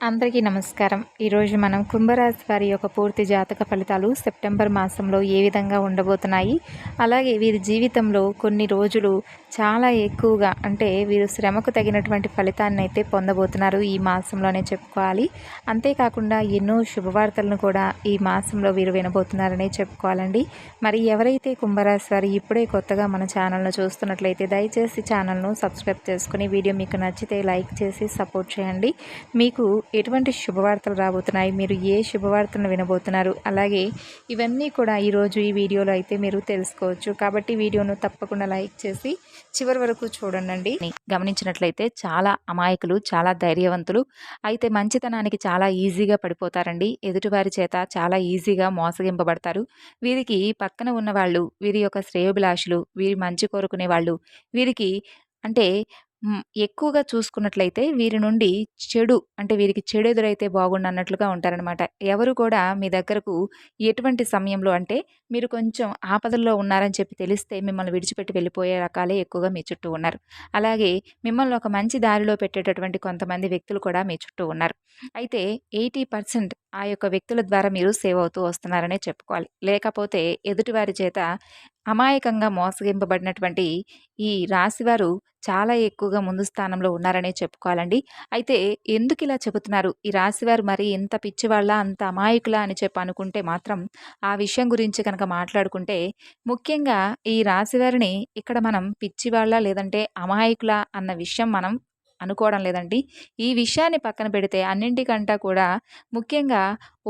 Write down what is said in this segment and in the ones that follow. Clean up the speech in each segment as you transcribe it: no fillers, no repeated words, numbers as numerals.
అందరికీ నమస్కారం. ఈరోజు మనం కుంభరాశి వారి యొక్క పూర్తి జాతక ఫలితాలు సెప్టెంబర్ మాసంలో ఏ విధంగా ఉండబోతున్నాయి, అలాగే వీరి జీవితంలో కొన్ని రోజులు చాలా ఎక్కువగా అంటే వీరు శ్రమకు తగినటువంటి ఫలితాన్ని అయితే పొందబోతున్నారు ఈ మాసంలోనే చెప్పుకోవాలి. అంతేకాకుండా ఎన్నో శుభవార్తలను కూడా ఈ మాసంలో వీరు వినబోతున్నారనే చెప్పుకోవాలండి. మరి ఎవరైతే కుంభరాశి వారు ఇప్పుడే కొత్తగా మన ఛానల్ను చూస్తున్నట్లయితే దయచేసి ఛానల్ను సబ్స్క్రైబ్ చేసుకుని వీడియో మీకు నచ్చితే లైక్ చేసి సపోర్ట్ చేయండి. మీకు ఎటువంటి శుభవార్తలు రాబోతున్నాయి, మీరు ఏ శుభవార్తలను వినబోతున్నారు, అలాగే ఇవన్నీ కూడా ఈరోజు ఈ వీడియోలో అయితే మీరు తెలుసుకోవచ్చు. కాబట్టి వీడియోను తప్పకుండా లైక్ చేసి చివరి వరకు చూడండి. గమనించినట్లయితే చాలా అమాయకులు, చాలా ధైర్యవంతులు, అయితే మంచితనానికి చాలా ఈజీగా పడిపోతారండి. ఎదుటివారి చేత చాలా ఈజీగా మోసగింపబడతారు. వీరికి పక్కన ఉన్న వాళ్ళు, వీరి యొక్క శ్రేయోభిలాషులు, వీరి మంచి కోరుకునే వాళ్ళు, వీరికి అంటే ఎక్కువగా చూసుకున్నట్లయితే వీరి నుండి చెడు అంటే వీరికి చెడు ఎదురైతే బాగుండన్నట్లుగా ఉంటారనమాట. ఎవరు కూడా మీ దగ్గరకు ఎటువంటి సమయంలో అంటే మీరు కొంచెం ఆపదల్లో ఉన్నారని చెప్పి తెలిస్తే మిమ్మల్ని విడిచిపెట్టి వెళ్ళిపోయే రకాలే ఎక్కువగా మీ చుట్టూ ఉన్నారు. అలాగే మిమ్మల్ని ఒక మంచి దారిలో పెట్టేటటువంటి కొంతమంది వ్యక్తులు కూడా మీ చుట్టూ ఉన్నారు. అయితే 80% ఆ యొక్క వ్యక్తుల ద్వారా మీరు సేవ్ అవుతూ వస్తున్నారనే చెప్పుకోవాలి. లేకపోతే ఎదుటివారి చేత అమాయకంగా మోసగింపబడినటువంటి ఈ రాశివారు చాలా ఎక్కువగా ముందు స్థానంలో ఉన్నారనే చెప్పుకోవాలండి. అయితే ఎందుకు ఇలా చెబుతున్నారు? ఈ రాశివారు మరి ఇంత పిచ్చివాళ్ళా, అంత అమాయకులా అని చెప్పి అనుకుంటే మాత్రం ఆ విషయం గురించి కనుక మాట్లాడుకుంటే ముఖ్యంగా ఈ రాశివారిని ఇక్కడ మనం పిచ్చివాళ్ళా లేదంటే అమాయకులా అన్న విషయం మనం అనుకోవడం లేదండి. ఈ విషయాన్ని పక్కన పెడితే అన్నింటికంటా కూడా ముఖ్యంగా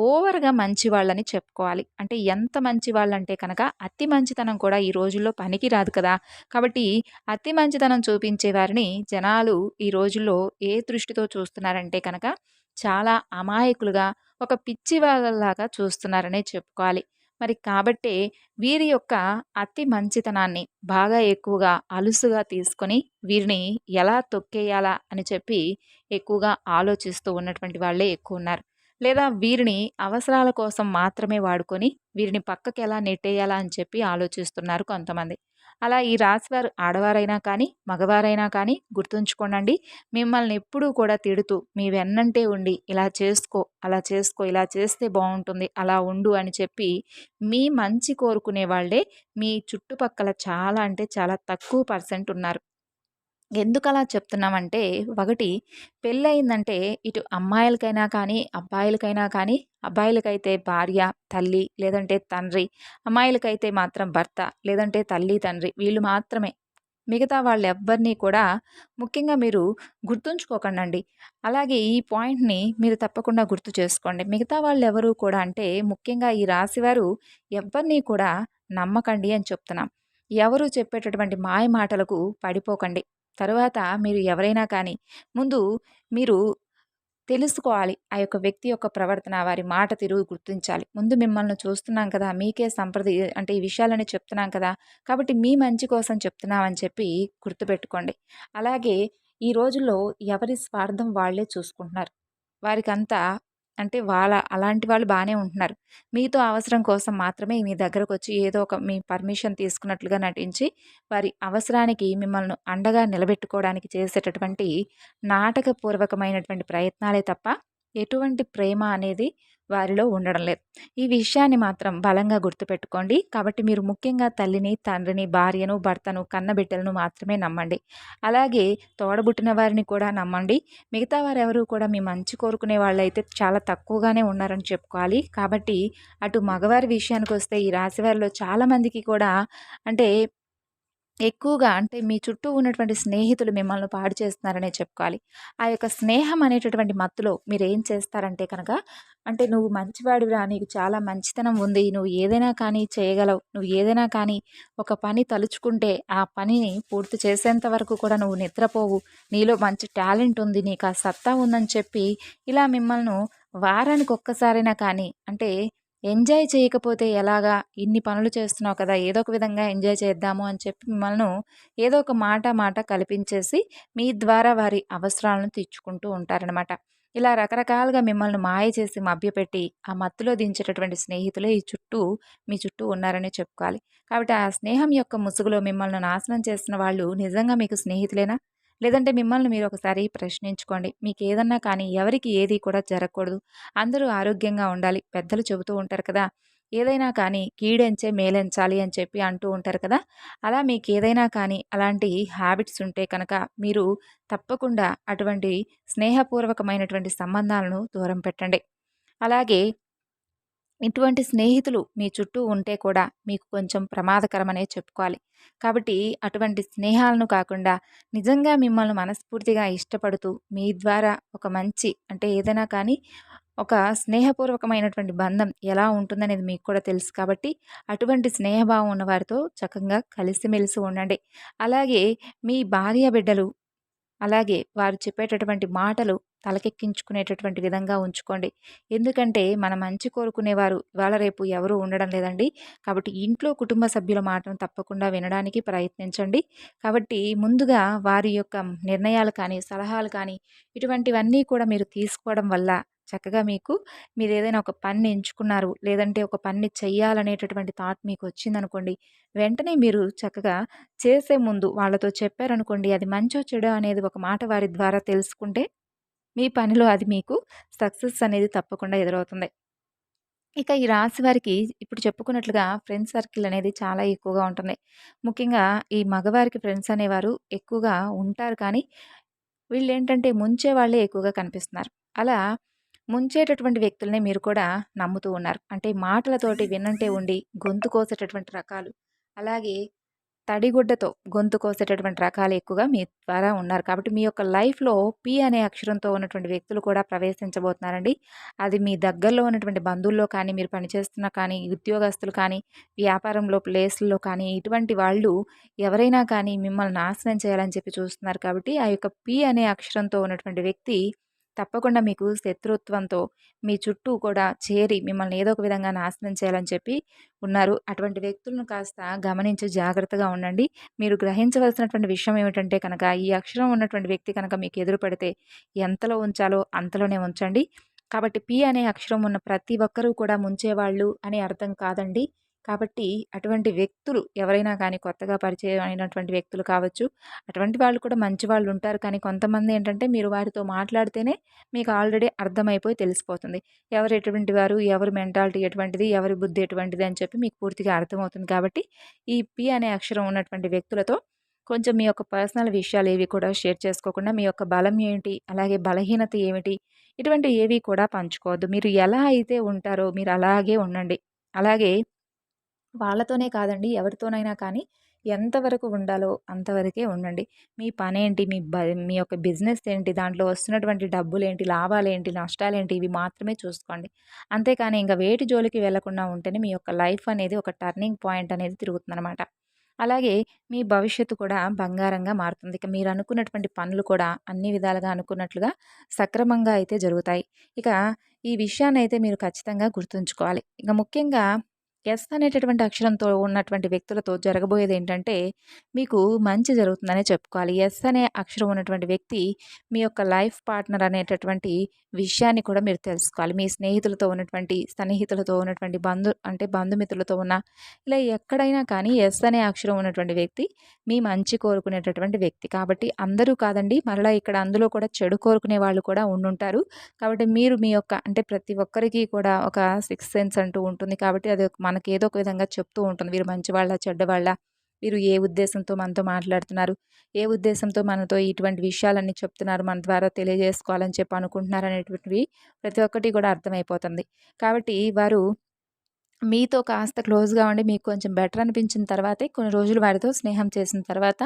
ఓవర్‌గా మంచివాళ్ళని చెప్పుకోవాలి. అంటే ఎంత మంచివాళ్ళంటే కనుక అతి మంచితనం కూడా ఈ రోజుల్లో పనికి రాదు కదా! కాబట్టి అతి మంచితనం చూపించే వారిని జనాలు ఈ రోజుల్లో ఏ దృష్టితో చూస్తున్నారంటే కనుక చాలా అమాయకులుగా, ఒక పిచ్చి వాళ్ళలాగా చూస్తున్నారనే చెప్పుకోవాలి. మరి కాబట్టే వీరి యొక్క అతి మంచితనాన్ని బాగా ఎక్కువగా అలుసుగా తీసుకొని వీరిని ఎలా తొక్కేయాలా అని చెప్పి ఎక్కువగా ఆలోచిస్తూ ఉన్నటువంటి వాళ్ళే ఎక్కువున్నారు. లేదా వీరిని అవసరాల కోసం మాత్రమే వాడుకొని వీరిని పక్కకి ఎలా నెట్టేయాలా అని చెప్పి ఆలోచిస్తున్నారు కొంతమంది. అలా ఈ రాశివారు ఆడవారైనా కానీ, మగవారైనా కానీ గుర్తుంచుకోండండి. మిమ్మల్ని ఎప్పుడూ కూడా తిడుతూ మీ వెన్నంటే ఉండి ఇలా చేసుకో, అలా చేసుకో, ఇలా చేస్తే బావుంటుంది, అలా ఉండు అని చెప్పి మీ మంచి కోరుకునే వాళ్ళే మీ చుట్టుపక్కల చాలా అంటే చాలా తక్కువ పర్సెంట్ ఉన్నారు. ఎందుకలా చెప్తున్నామంటే, ఒకటి పెళ్ళయిందంటే ఇటు అమ్మాయిలకైనా కానీ, అబ్బాయిలకైనా కానీ, అబ్బాయిలకైతే భార్య, తల్లి లేదంటే తండ్రి, అమ్మాయిలకైతే మాత్రం భర్త లేదంటే తల్లి, తండ్రి వీళ్ళు మాత్రమే. మిగతా వాళ్ళెవ్వరిని కూడా ముఖ్యంగా మీరు గుర్తుంచుకోకండండి. అలాగే ఈ పాయింట్‌ని మీరు తప్పకుండా గుర్తు చేసుకోండి. మిగతా వాళ్ళెవరు కూడా అంటే ముఖ్యంగా ఈ రాశివారు ఎవ్వరిని కూడా నమ్మకండి అని చెప్తున్నాం. ఎవరు చెప్పేటటువంటి మాయ మాటలకు పడిపోకండి. తరువాత మీరు ఎవరైనా కానీ ముందు మీరు తెలుసుకోవాలి. ఆ యొక్క వ్యక్తి యొక్క ప్రవర్తన, వారి మాట తీరు గుర్తించాలి. ముందు మిమ్మల్ని చూస్తున్నాం కదా! మీకే అంటే ఈ విషయాలన్నీ చెప్తున్నాం కదా! కాబట్టి మీ మంచి కోసం చెప్తున్నామని చెప్పి గుర్తుపెట్టుకోండి. అలాగే ఈ రోజుల్లో ఎవరి స్వార్థం వాళ్ళే చూసుకుంటున్నారు. వారికంతా అంటే అలాంటి వాళ్ళు బానే ఉంటున్నారు. మీతో అవసరం కోసం మాత్రమే మీ దగ్గరకొచ్చి ఏదో ఒక మీ పర్మిషన్ తీసుకున్నట్లుగా నటించి, వారి అవసరానికి మిమ్మల్ని అండగా నిలబెట్టుకోవడానికి చేసేటటువంటి నాటకపూర్వకమైనటువంటి ప్రయత్నాలే తప్ప, ఎటువంటి ప్రేమ అనేది వారిలో ఉండడం లేదు. ఈ విషయాన్ని మాత్రం బలంగా గుర్తుపెట్టుకోండి. కాబట్టి మీరు ముఖ్యంగా తల్లిని, తండ్రిని, భార్యను, భర్తను, కన్నబిడ్డలను మాత్రమే నమ్మండి. అలాగే తోడబుట్టిన వారిని కూడా నమ్మండి. మిగతా వారెవరు కూడా మీ మంచి కోరుకునే వాళ్ళైతే చాలా తక్కువగానే ఉన్నారని చెప్పుకోవాలి. కాబట్టి అటు మగవారి విషయానికొస్తే ఈ రాశివారిలో చాలామందికి కూడా అంటే ఎక్కువగా అంటే మీ చుట్టూ ఉన్నటువంటి స్నేహితులు మిమ్మల్ని పాడు చేస్తున్నారనే చెప్పుకోవాలి. ఆ యొక్క స్నేహం అనేటటువంటి మత్తులో మీరేం చేస్తారంటే కనుక, అంటే "నువ్వు మంచివాడివిరా, నీకు చాలా మంచితనం ఉంది, నువ్వు ఏదైనా కానీ చేయగలవు, నువ్వు ఏదైనా కానీ ఒక పని తలుచుకుంటే ఆ పనిని పూర్తి చేసేంత వరకు కూడా నువ్వు నిద్రపోవు, నీలో మంచి టాలెంట్ ఉంది, నీకు ఆ సత్తా ఉందని" చెప్పి ఇలా మిమ్మల్ని వారానికి ఒక్కసారైనా కానీ అంటే ఎంజాయ్ చేయకపోతే ఎలాగా? ఇన్ని పనులు చేస్తున్నావు కదా! ఏదో ఒక విధంగా ఎంజాయ్ చేద్దాము అని చెప్పి మిమ్మల్ని ఏదో ఒక మాట కల్పించేసి మీ ద్వారా వారి అవసరాలను తీర్చుకుంటూ ఉంటారనమాట. ఇలా రకరకాలుగా మిమ్మల్ని మాయ చేసి మభ్యపెట్టి ఆ మత్తులో దించేటటువంటి స్నేహితులే మీ చుట్టూ ఉన్నారనే చెప్పుకోవాలి. కాబట్టి ఆ స్నేహం యొక్క ముసుగులో మిమ్మల్ని నాశనం చేసిన వాళ్ళు నిజంగా మీకు స్నేహితులేనా? లేదంటే మిమ్మల్ని మీరు ఒకసారి ప్రశ్నించుకోండి. మీకేదన్నా కానీ ఎవరికి ఏది కూడా జరగకూడదు. అందరూ ఆరోగ్యంగా ఉండాలి. పెద్దలు చెబుతూ ఉంటారు కదా! ఏదైనా కానీ కీడెంచే మేలెంచాలి అని చెప్పి అంటూ ఉంటారు కదా! అలా మీకేదైనా కానీ అలాంటి హ్యాబిట్స్ ఉంటే కనుక మీరు తప్పకుండా అటువంటి స్నేహపూర్వకమైనటువంటి సంబంధాలను దూరం పెట్టండి. అలాగే ఇటువంటి స్నేహితులు మీ చుట్టూ ఉంటే కూడా మీకు కొంచెం ప్రమాదకరమనే చెప్పుకోవాలి. కాబట్టి అటువంటి స్నేహాలను కాకుండా నిజంగా మిమ్మల్ని మనస్ఫూర్తిగా ఇష్టపడుతూ మీ ద్వారా ఒక మంచి అంటే ఏదైనా కానీ ఒక స్నేహపూర్వకమైనటువంటి బంధం ఎలా ఉంటుందనేది మీకు కూడా తెలుసు కాబట్టి అటువంటి స్నేహభావం ఉన్న వారితో చక్కగా కలిసిమెలిసి ఉండండి. అలాగే మీ భార్యాబిడ్డలు అలాగే వారు చెప్పేటటువంటి మాటలు తలకెక్కించుకునేటటువంటి విధంగా ఉంచుకోండి. ఎందుకంటే మన మంచి కోరుకునేవారు ఇవాళ రేపు ఎవరు ఉండడం లేదండి. కాబట్టి ఇంట్లో కుటుంబ సభ్యుల మాటను తప్పకుండా వినడానికి ప్రయత్నించండి. కాబట్టి ముందుగా వారి యొక్క నిర్ణయాలు కానీ, సలహాలు కానీ ఇటువంటివన్నీ కూడా మీరు తీసుకోవడం వల్ల చక్కగా మీకు మీరేదైనా ఒక పనిని ఎంచుకున్నారు, లేదంటే ఒక పనిని చెయ్యాలనేటటువంటి థాట్ మీకొచ్చిందనుకోండి, వెంటనే మీరు చక్కగా చేసే ముందు వాళ్ళతో చెప్పారనుకోండి, అది మంచో చెడో అనేది ఒక మాట వారి ద్వారా తెలుసుకుంటే, మీ పనిలో అది మీకు సక్సెస్ అనేది తప్పకుండా ఎదురవుతుంది. ఇక ఈ రాశి వారికి ఇప్పుడు చెప్పుకున్నట్లుగా ఫ్రెండ్స్ సర్కిల్ అనేది చాలా ఎక్కువగా ఉంటుంది. ముఖ్యంగా ఈ మగవారికి ఫ్రెండ్స్ అనేవారు ఎక్కువగా ఉంటారు కానీ, వీళ్ళేంటంటే ముంచే వాళ్ళే ఎక్కువగా కనిపిస్తున్నారు. అలా ముంచేటటువంటి వ్యక్తులనే మీరు కూడా నమ్ముతూ ఉన్నారు. అంటే మాటలతోటి వినంటే ఉండి గొంతు కోసేటటువంటి రకాలు. అలాగే తడిగుడ్డతో గొంతు కోసేటటువంటి రకాలు ఎక్కువగా మీ ద్వారా ఉన్నారు. కాబట్టి మీ యొక్క లైఫ్‌లో పి అనే అక్షరంతో ఉన్నటువంటి వ్యక్తులు కూడా ప్రవేశించబోతున్నారండి. అది మీ దగ్గరలో ఉన్నటువంటి బంధువుల్లో కానీ, మీరు పనిచేస్తున్న కానీ, ఉద్యోగస్తులు కానీ, వ్యాపారంలో ప్లేస్‌ల్లో కానీ, ఇటువంటి వాళ్ళు ఎవరైనా కానీ మిమ్మల్ని నాశనం చేయాలని చెప్పి చూస్తున్నారు కాబట్టి, ఆ యొక్క పి అనే అక్షరంతో ఉన్నటువంటి వ్యక్తి తప్పకుండా మీకు శత్రుత్వంతో మీ చుట్టూ కూడా చేరి మిమ్మల్ని ఏదో ఒక విధంగా నాశనం చేయాలని చెప్పి ఉన్నారు. అటువంటి వ్యక్తులను కాస్త గమనించి జాగ్రత్తగా ఉండండి. మీరు గ్రహించవలసినటువంటి విషయం ఏమిటంటే కనుక ఈ అక్షరం ఉన్నటువంటి వ్యక్తి కనుక మీకు ఎదురు పడితే ఎంతలో ఉంచాలో అంతలోనే ఉంచండి. కాబట్టి పి అనే అక్షరం ఉన్న ప్రతి ఒక్కరూ కూడా ముంచేవాళ్ళు అని అర్థం కాదండి. కాబట్టి అటువంటి వ్యక్తులు ఎవరైనా కానీ కొత్తగా పరిచయం అయినటువంటి వ్యక్తులు కావచ్చు. అటువంటి వాళ్ళు కూడా మంచి వాళ్ళు ఉంటారు. కానీ కొంతమంది ఏంటంటే మీరు వారితో మాట్లాడితేనే మీకు ఆల్రెడీ అర్థమైపోయి తెలిసిపోతుంది. ఎవరు ఎటువంటి వారు, ఎవరి మెంటాలిటీ ఎటువంటిది, ఎవరి బుద్ధి ఎటువంటిది అని చెప్పి మీకు పూర్తిగా అర్థమవుతుంది. కాబట్టి ఈ పి అనే అక్షరం ఉన్నటువంటి వ్యక్తులతో కొంచెం మీ యొక్క పర్సనల్ విషయాలు ఏవి కూడా షేర్ చేసుకోకుండా మీ యొక్క బలం ఏంటి, అలాగే బలహీనత ఏమిటి, ఇటువంటివి ఏవి కూడా పంచుకోవద్దు. మీరు ఎలా అయితే ఉంటారో మీరు అలాగే ఉండండి. అలాగే వాళ్ళతోనే కాదండి ఎవరితోనైనా కానీ ఎంతవరకు ఉండాలో అంతవరకే ఉండండి. మీ పనేంటి, మీ యొక్క బిజినెస్ ఏంటి, దాంట్లో వస్తున్నటువంటి డబ్బులేంటి, లాభాలేంటి, నష్టాలేంటి ఇవి మాత్రమే చూసుకోండి. అంతేకాని ఇంక వేటి జోలికి వెళ్ళకుండా ఉంటేనే మీ యొక్క లైఫ్ అనేది ఒక టర్నింగ్ పాయింట్ అనేది తిరుగుతుందనమాట. అలాగే మీ భవిష్యత్తు కూడా బంగారంగా మారుతుంది. ఇక మీరు అనుకున్నటువంటి పనులు కూడా అన్ని విధాలుగా అనుకున్నట్లుగా సక్రమంగా అయితే జరుగుతాయి. ఇక ఈ విషయాన్నయితే మీరు ఖచ్చితంగా గుర్తుంచుకోవాలి. ఇక ముఖ్యంగా ఎస్ అనేటటువంటి అక్షరంతో ఉన్నటువంటి వ్యక్తులతో జరగబోయేదేంటంటే, మీకు మంచి జరుగుతుందనే చెప్పుకోవాలి. ఎస్ అనే అక్షరం ఉన్నటువంటి వ్యక్తి మీ యొక్క లైఫ్ పార్ట్నర్ అనేటటువంటి విషయాన్ని కూడా మీరు తెలుసుకోవాలి. మీ స్నేహితులతో ఉన్నటువంటి, సన్నిహితులతో ఉన్నటువంటి బంధుమిత్రులతో ఉన్న ఇలా ఎక్కడైనా కానీ ఎస్ అనే అక్షరం ఉన్నటువంటి వ్యక్తి మీ మంచి కోరుకునేటటువంటి వ్యక్తి. కాబట్టి అందరూ కాదండి. మరలా ఇక్కడ అందులో కూడా చెడు కోరుకునే వాళ్ళు కూడా ఉండుంటారు. కాబట్టి మీరు మీ యొక్క అంటే ప్రతి ఒక్కరికి కూడా ఒక సిక్స్త్ సెన్స్ అంటూ ఉంటుంది. కాబట్టి అది మనకి ఏదో ఒక విధంగా చెప్తూ ఉంటుంది. వీరు మంచివాళ్ళా? చెడ్డవాళ్ళా? వీరు ఏ ఉద్దేశంతో మనతో మాట్లాడుతున్నారు? ఏ ఉద్దేశంతో మనతో ఇటువంటి విషయాలన్నీ చెప్తున్నారు? మన ద్వారా తెలియజేసుకోవాలని చెప్పి అనుకుంటున్నారు అనేటువంటివి ప్రతి ఒక్కటి కూడా అర్థమైపోతుంది. కాబట్టి వారు మీతో కాస్త క్లోజ్‌గా ఉండి మీకు కొంచెం బెటర్ అనిపించిన తర్వాతే కొన్ని రోజులు వారితో స్నేహం చేసిన తర్వాత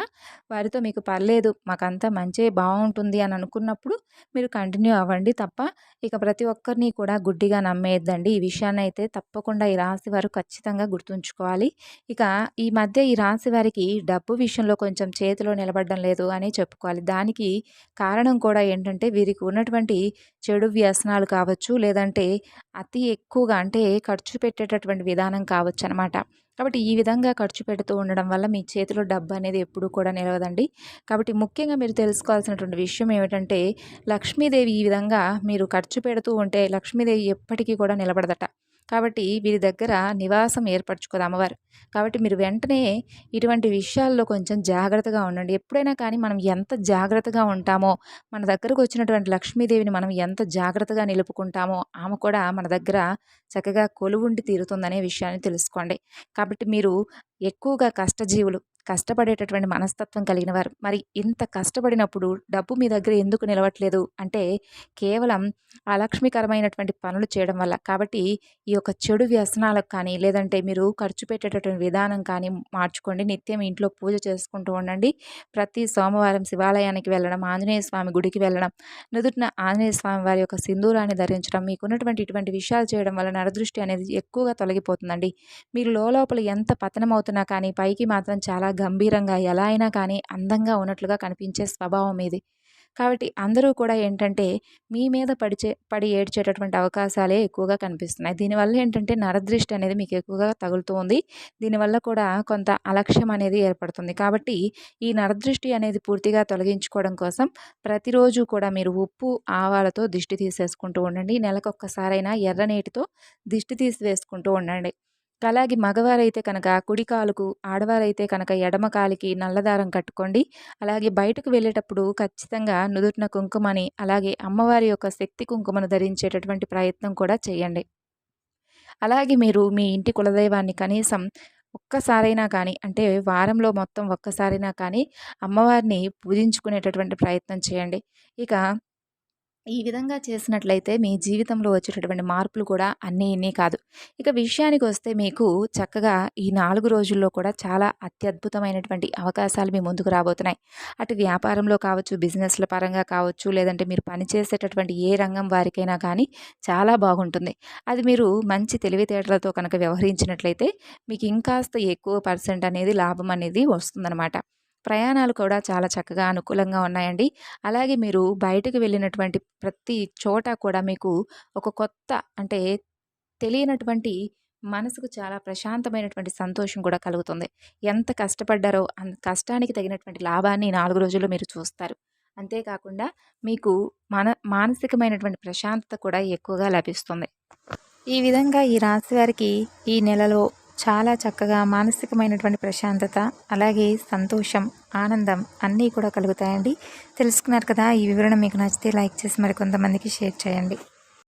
వారితో మీకు పర్లేదు మాకంతా మంచే బావుంటుంది అని అనుకున్నప్పుడు మీరు కంటిన్యూ అవ్వండి తప్ప ఇక ప్రతి ఒక్కరిని కూడా గుడ్డిగా నమ్మేయద్దండి. ఈ విషయాన్నయితే తప్పకుండా ఈ రాశి వారు ఖచ్చితంగా గుర్తుంచుకోవాలి. ఇక ఈ మధ్య ఈ రాశి వారికి డబ్బు విషయంలో కొంచెం చేతిలో నిలబడడం లేదు అని చెప్పుకోవాలి. దానికి కారణం కూడా ఏంటంటే వీరికి ఉన్నటువంటి చెడు వ్యసనాలు కావచ్చు, లేదంటే అతి ఎక్కువగా అంటే ఖర్చు పెట్టేటటువంటి విధానం కావచ్చనమాట. కాబట్టి ఈ విధంగా ఖర్చు పెడుతూ ఉండడం వల్ల మీ చేతిలో డబ్బనేది ఎప్పుడూ కూడా నిలవదండి. కాబట్టి ముఖ్యంగా మీరు తెలుసుకోవాల్సినటువంటి విషయం ఏమిటంటే, లక్ష్మీదేవి ఈ విధంగా మీరు ఖర్చు పెడుతూ ఉంటే లక్ష్మీదేవి ఎప్పటికీ కూడా నిలబడదట. కాబట్టి వీరి దగ్గర నివాసం ఏర్పరచుకోదు అమ్మవారు. కాబట్టి మీరు వెంటనే ఇటువంటి విషయాల్లో కొంచెం జాగ్రత్తగా ఉండండి. ఎప్పుడైనా కానీ మనం ఎంత జాగ్రత్తగా ఉంటామో, మన దగ్గరకు వచ్చినటువంటి లక్ష్మీదేవిని మనం ఎంత జాగ్రత్తగా నిలుపుకుంటామో, ఆమె కూడా మన దగ్గర చక్కగా కొలువుండి తీరుతుందనే విషయాన్ని తెలుసుకోండి. కాబట్టి మీరు ఎక్కువగా కష్టజీవులు, కష్టపడేటటువంటి మనస్తత్వం కలిగిన వారు. మరి ఇంత కష్టపడినప్పుడు డబ్బు మీ దగ్గర ఎందుకు నిలవట్లేదు అంటే, కేవలం అలక్ష్మికరమైనటువంటి పనులు చేయడం వల్ల. కాబట్టి ఈ యొక్క చెడు వ్యసనాలకు కానీ, లేదంటే మీరు ఖర్చు పెట్టేటటువంటి విధానం కానీ మార్చుకోండి. నిత్యం ఇంట్లో పూజ చేసుకుంటూ ఉండండి. ప్రతి సోమవారం శివాలయానికి వెళ్ళడం, ఆంజనేయ స్వామి గుడికి వెళ్ళడం, నుదుటిన ఆంజనేయ స్వామి వారి యొక్క సింధూరాన్ని ధరించడం, మీకున్నటువంటి ఇటువంటి విషయాలు చేయడం వల్ల నరదృష్టి అనేది ఎక్కువగా తొలగిపోతుందండి. మీరు లోపల ఎంత పతనమవుతున్నా కానీ పైకి మాత్రం చాలా గంభీరంగా ఎలా అయినా కానీ అందంగా ఉన్నట్లుగా కనిపించే స్వభావం ఇది. కాబట్టి అందరూ కూడా ఏంటంటే మీ మీద పడి ఏడ్చేటటువంటి అవకాశాలే ఎక్కువగా కనిపిస్తున్నాయి. దీనివల్ల ఏంటంటే నరదృష్టి అనేది మీకు ఎక్కువగా తగులుతూ ఉంది. దీనివల్ల కూడా కొంత అలక్ష్యం అనేది ఏర్పడుతుంది. కాబట్టి ఈ నరదృష్టి అనేది పూర్తిగా తొలగించుకోవడం కోసం ప్రతిరోజు కూడా మీరు ఉప్పు, ఆవాలతో దిష్టి తీసేసుకుంటూ ఉండండి. నెలకొక్కసారైనా ఎర్ర నీటితో దిష్టి తీసివేసుకుంటూ ఉండండి. అలాగే మగవారైతే కనుక కుడి కాలుకు, ఆడవారైతే కనుక ఎడమ కాలికి నల్లదారం కట్టుకోండి. అలాగే బయటకు వెళ్ళేటప్పుడు ఖచ్చితంగా నుదుటిన కుంకుమని, అలాగే అమ్మవారి యొక్క శక్తి కుంకుమను ధరించేటటువంటి ప్రయత్నం కూడా చేయండి. అలాగే మీరు మీ ఇంటి కులదైవాన్ని కనీసం ఒక్కసారైనా కానీ, అంటే వారంలో మొత్తం ఒక్కసారైనా కానీ అమ్మవారిని పూజించుకునేటటువంటి ప్రయత్నం చేయండి. ఇక ఈ విధంగా చేసినట్లయితే మీ జీవితంలో వచ్చేటటువంటి మార్పులు కూడా అన్నీ ఇన్ని కాదు. ఇక విషయానికొస్తే మీకు చక్కగా ఈ 4 రోజుల్లో కూడా చాలా అత్యద్భుతమైనటువంటి అవకాశాలు మీ ముందుకు రాబోతున్నాయి. అటు వ్యాపారంలో కావచ్చు, బిజినెస్‌ల పరంగా కావచ్చు, లేదంటే మీరు పనిచేసేటటువంటి ఏ రంగం వారికైనా కానీ చాలా బాగుంటుంది. అది మీరు మంచి తెలివితేటలతో కనుక వ్యవహరించినట్లయితే మీకు ఇంకాస్త ఎక్కువ పర్సెంట్ అనేది లాభం అనేది వస్తుందనమాట. ప్రయాణాలు కూడా చాలా చక్కగా అనుకూలంగా ఉన్నాయండి. అలాగే మీరు బయటకు వెళ్ళినటువంటి ప్రతి చోట కూడా మీకు ఒక కొత్త అంటే తెలియనటువంటి మనసుకు చాలా ప్రశాంతమైనటువంటి సంతోషం కూడా కలుగుతుంది. ఎంత కష్టపడ్డారో అంత కష్టానికి తగినటువంటి లాభాన్ని 4 రోజుల్లో మీరు చూస్తారు. అంతేకాకుండా మీకు మానసికమైనటువంటి ప్రశాంతత కూడా ఎక్కువగా లభిస్తుంది. ఈ విధంగా ఈ రాశి వారికి ఈ నెలలో చాలా చక్కగా మానసికమైనటువంటి ప్రశాంతత, అలాగే సంతోషం, ఆనందం అన్నీ కూడా కలుగుతాయండి. తెలుసుకున్నారు కదా! ఈ వివరణ మీకు నచ్చితే లైక్ చేసి మరికొంతమందికి షేర్ చేయండి.